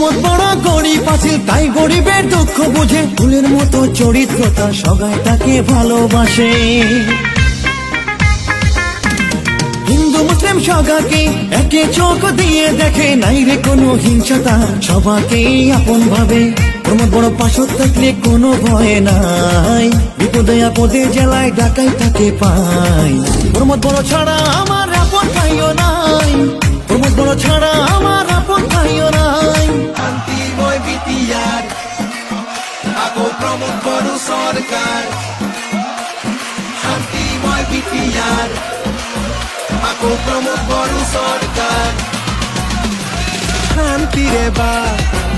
প্রমোদ বড় গরিব আছিল, তাই গরিবের দুঃখ বুঝে ফুলের মতো চরিত্রতা সবাই তাকে ভালোবাসে। হিন্দু মুসলিম সগাকে একে চোখ দিয়ে দেখে, নাই রে কোনো হিংসা, সবাকে আপন ভাবে। প্রমোদ বড় পাশে থাকলে কোনো ভয় নাই, বিপদে আপদে জেলায় ডাকাই তাকে পাই। প্রমোদ বড় ছাড়া আমার আপন ভাইও নাই, প্রমোদ বড় ছাড়া আমার আপন ভাইও নাই। শান্তিময় বিটিআর আগো প্রমোদ বড় সরকার, শান্তিময় বিটিআর আগো প্রমোদ বড় সরকার। শান্তিরে বা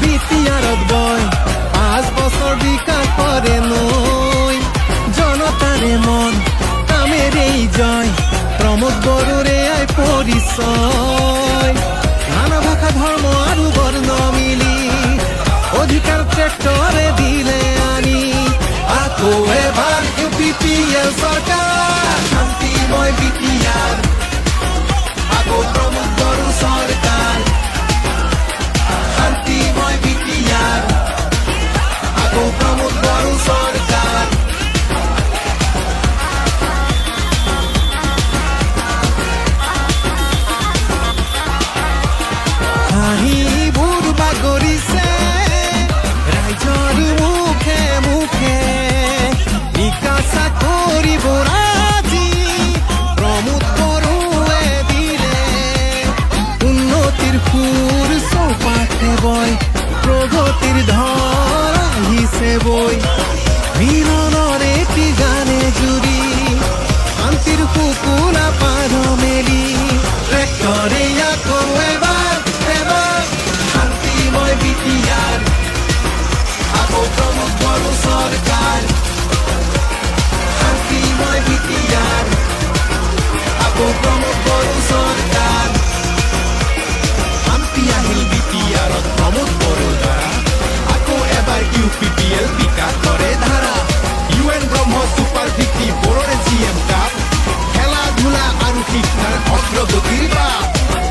বিটিআরত বয় 5 বছর বিকাশ করে নই, জনতারে মন কামের এই জয়, প্রমোদ বড়রে আয় পরিচয়। নানা ভাষা ধর্ম আৰু বর্ণ মিলি অধিকার ট্রেক্টরে দিলে আনি, আকৌ এবার UPPL সরকার। শান্তিময় বিটিআর আগো প্রমোদ বড় সরকার, শান্তিময় বিটিআর আগো প্রমোদ বড় সরকার। হাঁহিবোৰ বাগৰিছে ৰাইজৰ মুখে মুখে, বিকাশ কৰিব আজি প্ৰমোদ বড়োৱে দিলে। উন্নতিৰ সুৰ চৌপাশে বয়, প্ৰগতিৰ ধৰ আহিছে বৈ, মিলনৰ এটি গানে জুৰি শান্তিৰ শুকুলা পাৰ মেলি। ট্ৰেক্টৰে আকৌ এবাৰ শান্তিময় বিটিআৰ আগো প্ৰমোদ বড় সৰকাৰ, শান্তিময় বিটিআৰ আগো প্ৰমোদ বড় সৰকাৰ। শান্তি আহিল বিটিআৰত প্ৰমোদ বড় দ্বাৰা, আকৌ এবাৰ UPPL বিকাশ কৰে ধাৰা। UN ব্ৰহ্ম সুপাৰ ভিত্তি বড়োৰে CM কাপ, খেলা ধূলা আৰু শিক্ষাৰ অগ্ৰগতিৰ বাপ।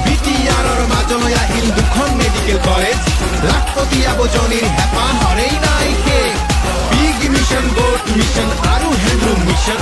বিটিআৰৰ মাজলৈ আহিল 2খন মেডিকেল কলেজ, লাখপতি আবজনীৰ হেঁপাহৰেই নাই শেষ। বিগ মিছন, গোট মিছন আৰু হেণ্ডলুম মিছন,